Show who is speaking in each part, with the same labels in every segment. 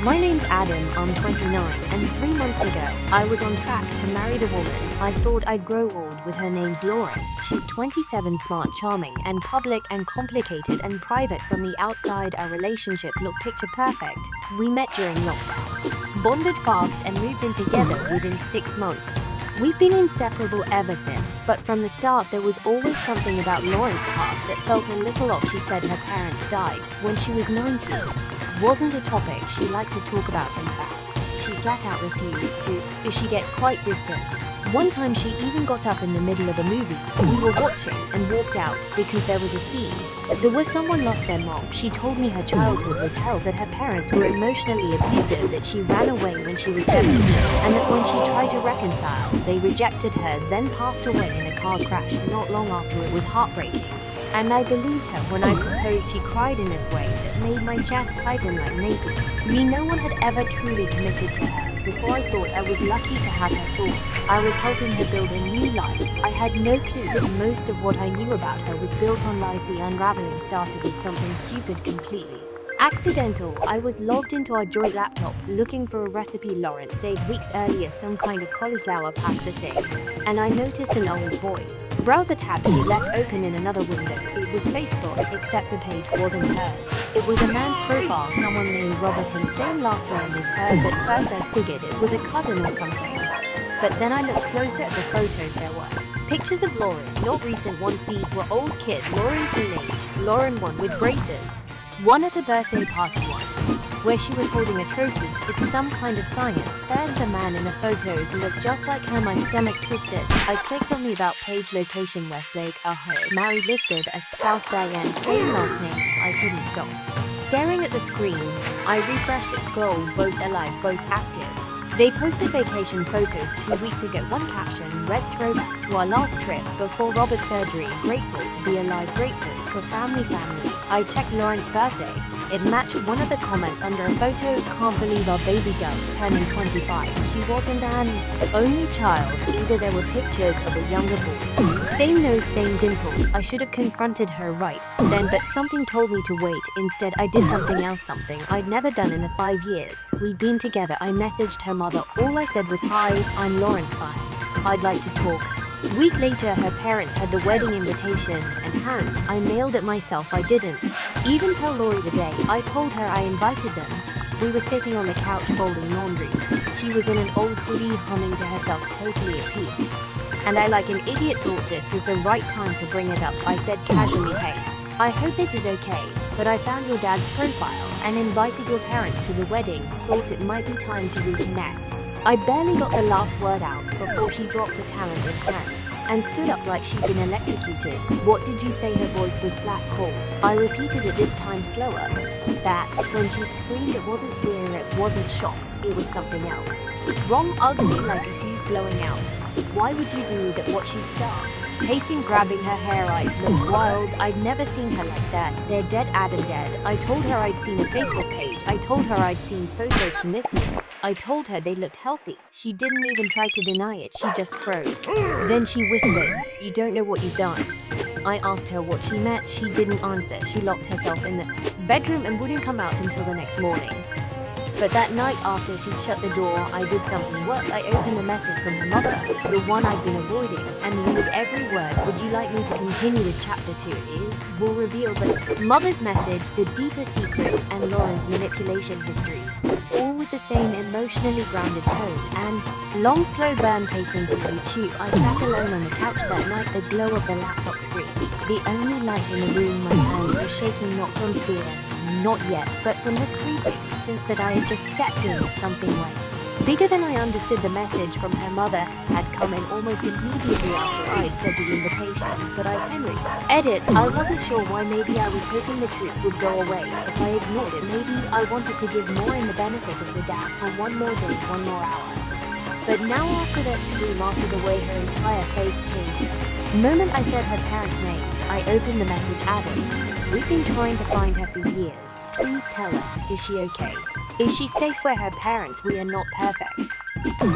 Speaker 1: My name's Adam, I'm 29, and 3 months ago, I was on track to marry the woman I thought I'd grow old with. Her name's Lauren. She's 27, smart, charming, and public and complicated and private. From the outside, our relationship looked picture perfect. We met during lockdown, bonded fast, and moved in together within 6 months. We've been inseparable ever since, but from the start there was always something about Lauren's past that felt a little off. She said her parents died when she was 19. Wasn't a topic she liked to talk about. In fact, she flat out refused to. She get quite distant. One time she even got up in the middle of a movie we were watching and walked out because there was a scene. There was someone lost their mom. She told me her childhood was hell, that her parents were emotionally abusive, that she ran away when she was 17, and that when she tried to reconcile, they rejected her, then passed away in a car crash not long after. It was heartbreaking. And I believed her when I proposed. She cried in this way that made my chest tighten like maybe no one had ever truly committed to her. Before, I thought I was lucky to have her thought I was helping her build a new life. I had no clue that most of what I knew about her was built on lies. The unraveling started with something stupid, completely accidental. I was logged into our joint laptop looking for a recipe Lauren saved weeks earlier, some kind of cauliflower pasta thing, and I noticed an old boy browser tab she left open in another window. It was Facebook, except the page wasn't hers. It was a man's profile, someone named Robert, him, same last name as hers. At first I figured it was a cousin or something, but then I looked closer at the photos. There were pictures of Lauren, not recent ones. These were old kid, Lauren teenage, Lauren one with braces, one at a birthday party, one where she was holding a trophy. It's some kind of science fair. The man in the photos looked just like her. My stomach twisted. I clicked on the About page, location Westlake, Ohio, married, listed as spouse Diane, same last name. I couldn't stop staring at the screen. I refreshed it, scrolled, both alive, both active. They posted vacation photos 2 weeks ago. One caption read, throwback to our last trip before Robert's surgery. Grateful to be alive, grateful for family. I checked Lauren's birthday. It matched one of the comments under a photo. Can't believe our baby girl's turning 25. She wasn't an only child either. There were pictures of a younger boy. Same nose, same dimples. I should have confronted her right then, but something told me to wait. Instead, I did something else, something I'd never done in the 5 years we'd been together. I messaged her mother. All I said was, "Hi, I'm Lauren's Fiance. I'd like to talk." A week later, her parents had the wedding invitation in hand. I mailed it myself. I didn't even tell Lori the day I told her I invited them. We were sitting on the couch folding laundry. She was in an old hoodie, humming to herself, totally at peace. And I, like an idiot, thought this was the right time to bring it up. I said casually, "Hey, I hope this is okay, but I found your dad's profile and invited your parents to the wedding. Thought it might be time to reconnect." I barely got the last word out before she dropped the talented hands and stood up like she'd been electrocuted. "What did you say?" Her voice was flat cold. I repeated it, this time slower. That's when she screamed. It wasn't fear, it wasn't shocked, it was something else. Wrong, ugly, like a fuse blowing out. Why would you do that? What? She stopped, pacing, grabbing her hair. Eyes looked wild. I'd never seen her like that. They're dead, Adam, dead. I told her I'd seen a Facebook page. I told her I'd seen photos from this year. I told her they looked healthy. She didn't even try to deny it. She just froze. Then she whispered, "You don't know what you've done." I asked her what she meant. She didn't answer. She locked herself in the bedroom and wouldn't come out until the next morning. But that night, after she'd shut the door, I did something worse. I opened the message from her mother, the one I'd been avoiding, and read every word. "Would you like me to continue with chapter 2? It will reveal the mother's message, the deeper secrets, and Lauren's manipulation history, all with the same emotionally grounded tone." And long, slow burn, pacing for YouTube. I sat alone on the couch that night, the glow of the laptop screen, the only light in the room. My hands were shaking, not from fear, not yet, but from this creeping sense that I had just stepped into something way bigger than I understood. The message from her mother had come in almost immediately after I'd said the invitation, but Henry. Edit, I wasn't sure why. Maybe I was hoping the truth would go away if I ignored it. Maybe I wanted to give more in the benefit of the doubt for one more day, one more hour. But now, after that scream, after the way her entire face changed, the moment I said her parents' names, I opened the message. "Adam, we've been trying to find her for years. Please tell us, is she okay? Is she safe where her parents? We are not perfect,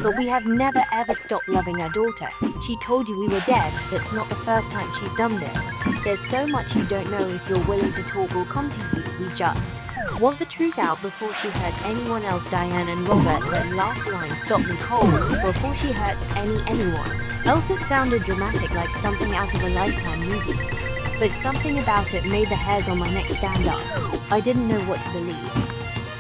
Speaker 1: but we have never ever stopped loving our daughter. She told you we were dead. That's not the first time she's done this. There's so much you don't know. If you're willing to talk, we'll come to you. We just..." Want the truth out before she hurts anyone else? Diane and Robert, that last line stopped me cold. Before she hurts anyone. Else it sounded dramatic, like something out of a Lifetime movie. But something about it made the hairs on my neck stand up. I didn't know what to believe.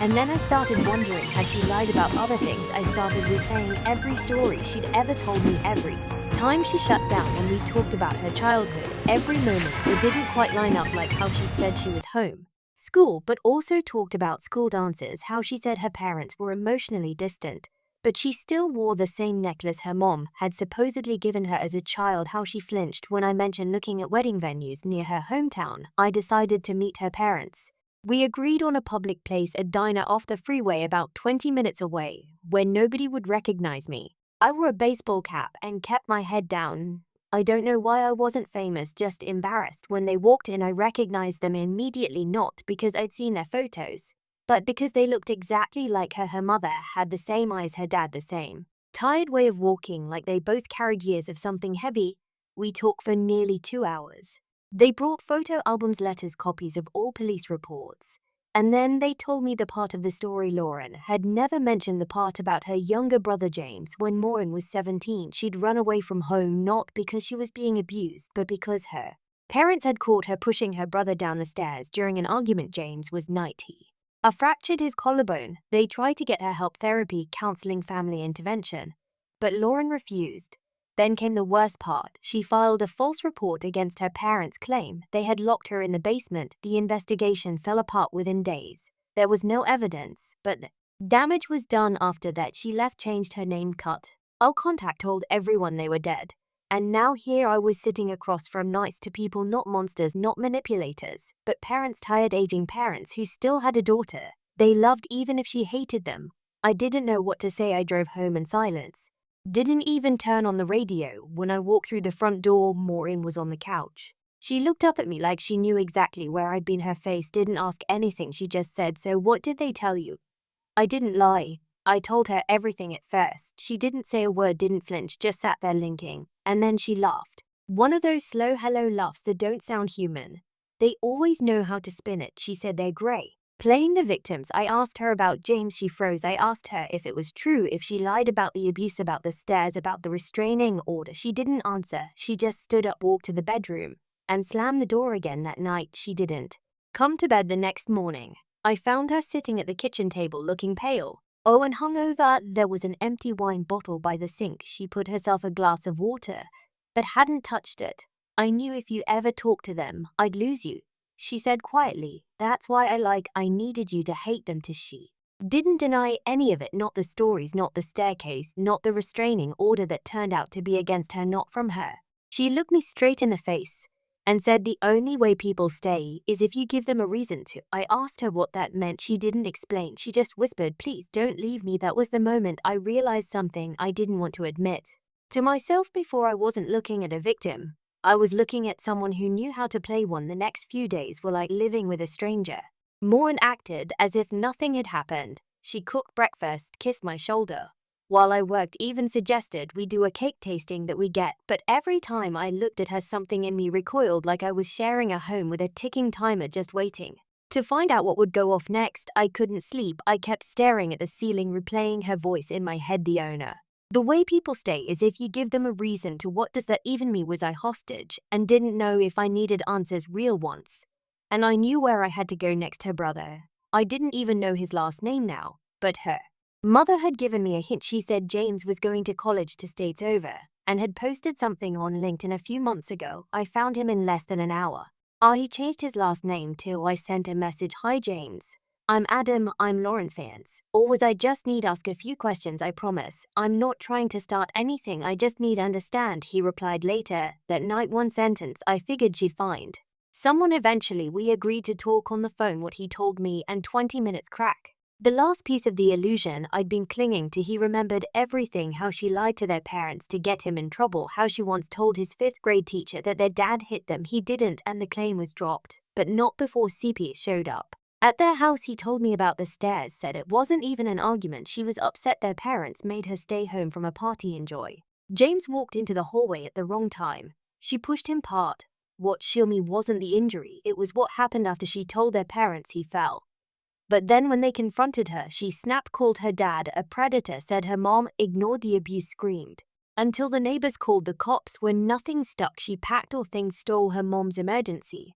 Speaker 1: And then I started wondering, had she lied about other things? I started replaying every story she'd ever told me, every time she shut down and we talked about her childhood. Every moment it didn't quite line up, like how she said she was home, school, but also talked about school dances, how she said her parents were emotionally distant, but she still wore the same necklace her mom had supposedly given her as a child, how she flinched when I mentioned looking at wedding venues near her hometown. I decided to meet her parents. We agreed on a public place, a diner off the freeway about 20 minutes away, where nobody would recognize me. I wore a baseball cap and kept my head down. I don't know why I wasn't famous, just embarrassed. When they walked in, I recognized them immediately, not because I'd seen their photos, but because they looked exactly like her. Her mother had the same eyes, her dad the same tired way of walking, like they both carried years of something heavy. We talked for nearly 2 hours. They brought photo albums, letters, copies of all police reports. And then they told me the part of the story Lauren had never mentioned, the part about her younger brother James. When Maureen was 17, she'd run away from home, not because she was being abused, but because her parents had caught her pushing her brother down the stairs during an argument. James was 90. Fractured his collarbone. They tried to get her help, therapy, counseling, family intervention, but Lauren refused. Then came the worst part. She filed a false report against her parents' claim they had locked her in the basement. The investigation fell apart within days. There was no evidence, but damage was done after that. She left, changed her name, cut all contact, told everyone they were dead. And now here I was sitting across from nice to people, not monsters, not manipulators, but parents, tired aging parents who still had a daughter they loved even if she hated them. I didn't know what to say. I drove home in silence. Didn't even turn on the radio. When I walked through the front door, Maureen was on the couch. She looked up at me like she knew exactly where I'd been. Her face didn't ask anything, she just said, "So what did they tell you?" I didn't lie. I told her everything at first. She didn't say a word, didn't flinch, just sat there linking. And then she laughed. One of those slow hello laughs that don't sound human. They always know how to spin it. She said they're grey. Playing the victims. I asked her about James. She froze. I asked her if it was true, if she lied about the abuse, about the stairs, about the restraining order. She didn't answer. She just stood up, walked to the bedroom, and slammed the door again. That night, she didn't come to bed. The next morning, I found her sitting at the kitchen table looking pale. Oh, and hungover. There was an empty wine bottle by the sink. She put herself a glass of water, but hadn't touched it. I knew if you ever talked to them, I'd lose you. She said quietly, "That's why I needed you to hate them." She didn't deny any of it, not the stories, not the staircase, not the restraining order that turned out to be against her, not from her. She looked me straight in the face and said the only way people stay is if you give them a reason to. I asked her what that meant. She didn't explain. She just whispered, "Please don't leave me." That was the moment I realized something I didn't want to admit to myself before. I wasn't looking at a victim. I was looking at someone who knew how to play one. The next few days were like living with a stranger. Maureen acted as if nothing had happened. She cooked breakfast, kissed my shoulder while I worked, even suggested we do a cake tasting that we get. But every time I looked at her, something in me recoiled, like I was sharing a home with a ticking timer just waiting to find out what would go off next. I couldn't sleep. I kept staring at the ceiling, replaying her voice in my head. The owner. The way people stay is if you give them a reason to. What does that even mean? Was I hostage and didn't know if I needed answers, real ones? And I knew where I had to go next. Her brother. I didn't even know his last name now, but her mother had given me a hint. She said James was going to college to States over and had posted something on LinkedIn a few months ago. I found him in less than an hour. He changed his last name too. I sent a message, "Hi James. I'm Adam, I'm Lauren's fans." Or was I just need ask a few questions, I promise. I'm not trying to start anything, I just need understand. He replied later that night, one sentence. I figured she'd find someone eventually. We agreed to talk on the phone, what he told me, and 20 minutes crack. The last piece of the illusion I'd been clinging to. He remembered everything, how she lied to their parents to get him in trouble, how she once told his 5th grade teacher that their dad hit them. He didn't, and the claim was dropped, but not before CP showed up at their house. He told me about the stairs, said it wasn't even an argument. She was upset their parents made her stay home from a party. Enjoy. James walked into the hallway at the wrong time. She pushed him apart. What shocked me wasn't the injury, it was what happened after. She told their parents he fell, But then when they confronted her, she snapped, called her dad a predator, said her mom ignored the abuse, screamed. Until the neighbors called the cops. When nothing stuck, she packed all things, stole her mom's emergency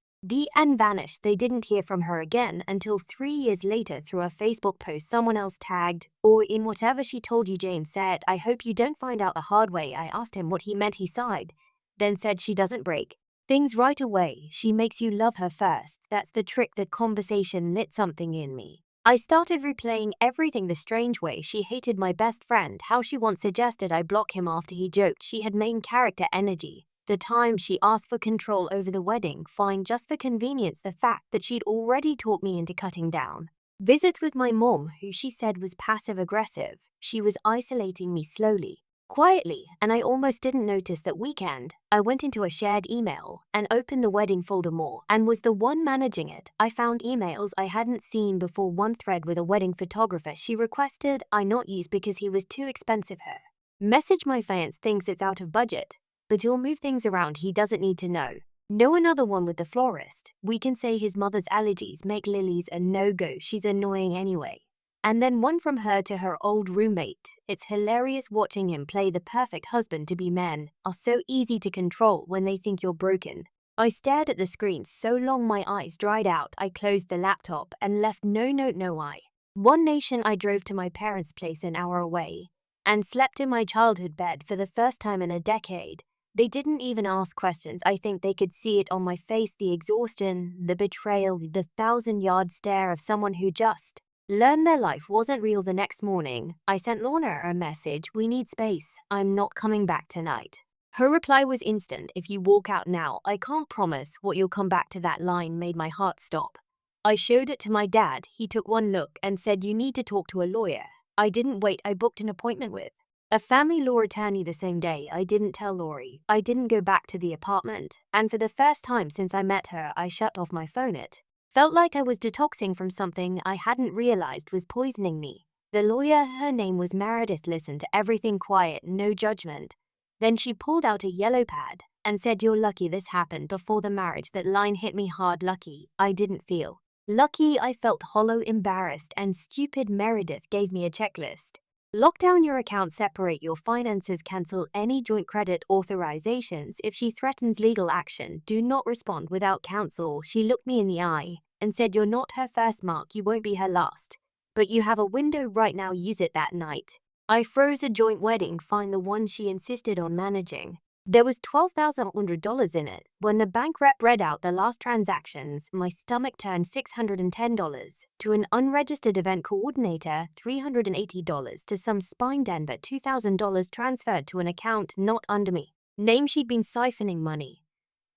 Speaker 1: and vanished. They didn't hear from her again until 3 years later through a Facebook post someone else tagged, or in whatever she told you. James said, "I hope you don't find out the hard way." I asked him what he meant. He sighed, then said, "She doesn't break things right away. She makes you love her first. That's the trick." The conversation lit something in me. I started replaying everything: the strange way she hated my best friend, how she once suggested I block him after he joked she had main character energy, the time she asked for control over the wedding, fine just for convenience, the fact that she'd already talked me into cutting down visits with my mom, who she said was passive-aggressive. She was isolating me slowly, quietly, and I almost didn't notice. That weekend, I went into a shared email and opened the wedding folder more, and was the one managing it. I found emails I hadn't seen before. One thread with a wedding photographer she requested I not use because he was too expensive. Her message: "My fiancé thinks it's out of budget, but he'll move things around. He doesn't need to know." No. Another one with the florist: "We can say his mother's allergies make lilies a no-go. She's annoying anyway." And then one from her to her old roommate: "It's hilarious watching him play the perfect husband to be. Men are so easy to control when they think you're broken." I stared at the screen so long my eyes dried out. I closed the laptop and left no note, no I. One Nation. I drove to my parents' place an hour away and slept in my childhood bed for the first time in a decade. They didn't even ask questions. I think they could see it on my face: the exhaustion, the betrayal, the 1,000-yard stare of someone who just learned their life wasn't real. The next morning, I sent Lorna a message: "We need space. I'm not coming back tonight." Her reply was instant: "If you walk out now, I can't promise what you'll come back to." That line made my heart stop. I showed it to my dad. He took one look and said, "You need to talk to a lawyer." I didn't wait. I booked an appointment with a family law attorney the same day. I didn't tell Lori. I didn't go back to the apartment. And for the first time since I met her, I shut off my phone. It felt like I was detoxing from something I hadn't realized was poisoning me. The lawyer, her name was Meredith, listened to everything quiet, no judgment. Then she pulled out a yellow pad and said, "You're lucky this happened before the marriage." That line hit me hard. Lucky. I didn't feel lucky. I felt hollow, embarrassed, and stupid. Meredith gave me a checklist: lock down your account, separate your finances, cancel any joint credit authorizations. If she threatens legal action, do not respond without counsel. She looked me in the eye and said, "You're not her first, Mark. You won't be her last. But you have a window right now. Use it." That night, I froze a joint wedding, fine, the one she insisted on managing. There was $12,100 in it. When the bank rep read out the last transactions, my stomach turned. $610 to an unregistered event coordinator, $380 to some spine Denver, $2,000 transferred to an account not under me name. She'd been siphoning money,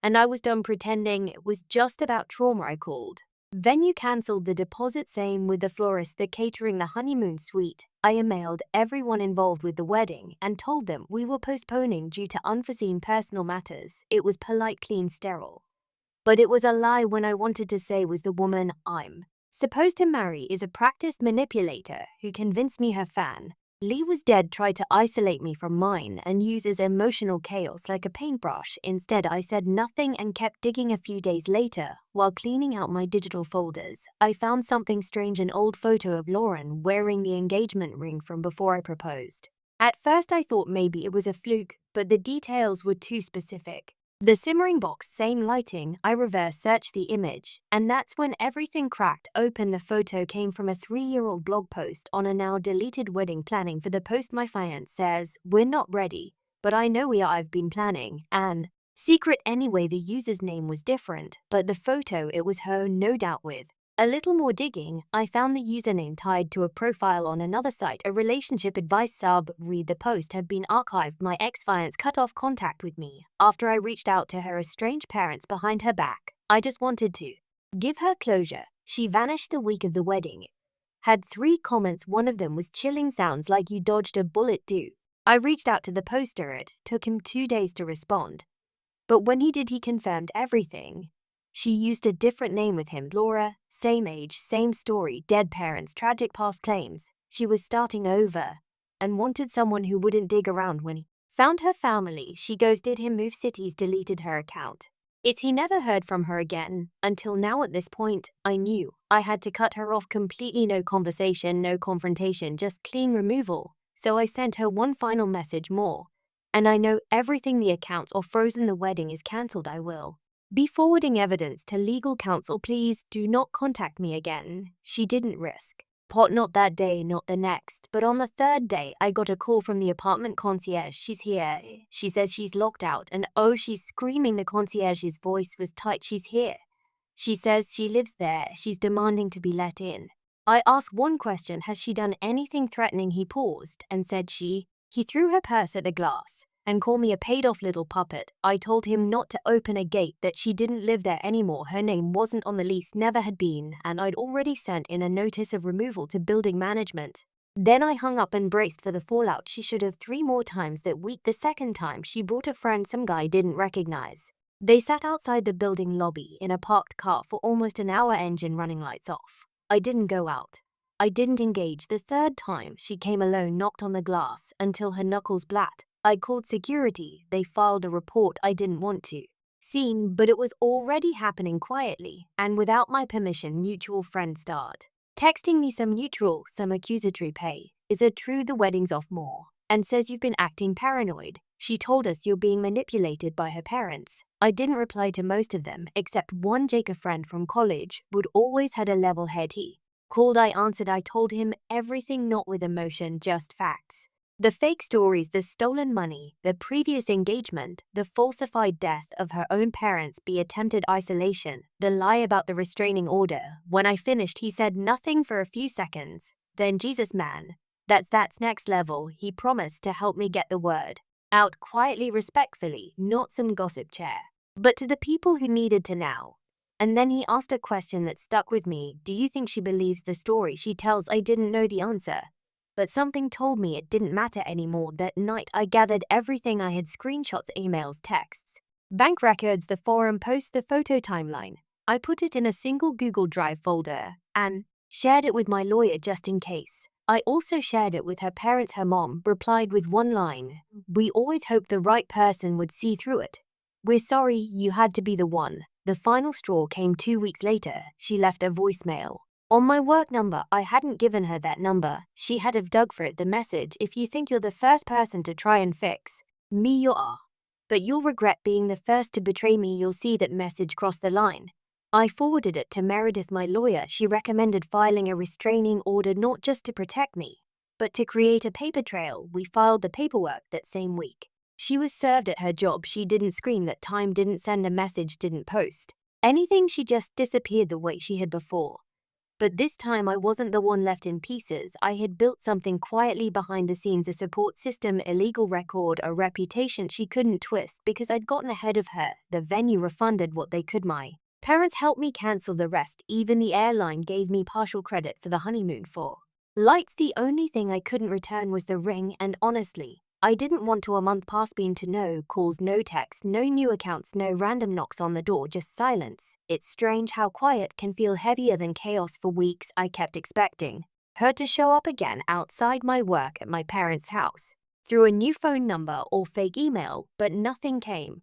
Speaker 1: and I was done pretending it was just about trauma. I called venue, cancelled the deposit, same with the florist, the catering, the honeymoon suite. I emailed everyone involved with the wedding and told them we were postponing due to unforeseen personal matters. It was polite, clean, sterile. But it was a lie. When I wanted to say was the woman I'm supposed to marry is a practiced manipulator who convinced me her fan, Lee, was dead, tried to isolate me from mine and uses emotional chaos like a paintbrush. Instead, I said nothing and kept digging. A few days later, while cleaning out my digital folders, I found something strange: an old photo of Lauren wearing the engagement ring from before I proposed. At first I thought maybe it was a fluke, but the details were too specific. The simmering box, same lighting. I reverse searched the image, and that's when everything cracked open. The photo came from a 3-year-old blog post on a now deleted wedding planning. For the post, my fiancé says, "We're not ready, but I know we are. I've been planning an secret anyway." The user's name was different, but the photo, it was her, no doubt. With a little more digging, I found the username tied to a profile on another site, a relationship advice sub. Read the post had been archived. My ex-fiancé cut off contact with me after I reached out to her estranged parents behind her back. I just wanted to give her closure. She vanished the week of the wedding. Had 3 comments. One of them was chilling, sounds like you dodged a bullet. I reached out to the poster. It took him 2 days to respond, but when he did, he confirmed everything. She used a different name with him: Laura, same age, same story, dead parents, tragic past claims. She was starting over and wanted someone who wouldn't dig around. When he found her family, she ghosted him, moved cities, deleted her account. He never heard from her again. Until now at this point, I knew I had to cut her off completely. No conversation, no confrontation, just clean removal. So I sent her one final message more. And I know everything the accounts or frozen the wedding is cancelled. I will be forwarding evidence to legal counsel. Please do not contact me again. She didn't risk pot, not that day, not the next, but on the third day I got a call from the apartment concierge. She's here. She says she's locked out and oh, she's screaming. The concierge's voice was tight. She's here. She says she lives there. She's demanding to be let in. I asked one question, has she done anything threatening? He paused and said he threw her purse at the glass and called me a paid-off little puppet. I told him not to open a gate, that she didn't live there anymore. Her name wasn't on the lease, never had been, and I'd already sent in a notice of removal to building management. Then I hung up and braced for the fallout. She should have 3 more times that week. The second time, she brought a friend, some guy didn't recognize. They sat outside the building lobby in a parked car for almost an hour, engine running, lights off. I didn't go out. I didn't engage. The third time, she came alone, knocked on the glass until her knuckles blacked. I called security. They filed a report. I didn't want to seen, but it was already happening quietly, and without my permission. Mutual friend started texting me some accusatory pay. Is it true the wedding's off more? And says you've been acting paranoid. She told us you're being manipulated by her parents. I didn't reply to most of them, except one. Jake, a friend from college, would always had a level head. He called, I answered. I told him everything, not with emotion, just facts. The fake stories, the stolen money, the previous engagement, the falsified death of her own parents, the attempted isolation, the lie about the restraining order. When I finished, he said nothing for a few seconds. Then, Jesus man, that's next level. He promised to help me get the word out quietly, respectfully, not some gossip chair, but to the people who needed to know. And then he asked a question that stuck with me. Do you think she believes the story she tells? I didn't know the answer, but something told me it didn't matter anymore. That night I gathered everything I had: screenshots, emails, texts, bank records, the forum posts, the photo timeline. I put it in a single Google Drive folder and shared it with my lawyer just in case. I also shared it with her parents. Her mom replied with one line: we always hoped the right person would see through it. We're sorry you had to be the one. The final straw came 2 weeks later. She left a voicemail on my work number. I hadn't given her that number. She had have dug for it. The message: if you think you're the first person to try and fix me, you are. But you'll regret being the first to betray me. You'll see that message cross the line. I forwarded it to Meredith, my lawyer. She recommended filing a restraining order, not just to protect me, but to create a paper trail. We filed the paperwork that same week. She was served at her job. She didn't scream that time, didn't send a message, didn't post anything. She just disappeared the way she had before. But this time I wasn't the one left in pieces. I had built something quietly behind the scenes: a support system, a legal record, a reputation she couldn't twist because I'd gotten ahead of her. The venue refunded what they could. My parents helped me cancel the rest. Even the airline gave me partial credit for the honeymoon for lights. The only thing I couldn't return was the ring, and honestly, I didn't want to. A month passed, been to no calls, no texts, no new accounts, no random knocks on the door, just silence. It's strange how quiet can feel heavier than chaos. For weeks, I kept expecting her to show up again outside my work at my parents' house, through a new phone number or fake email, but nothing came.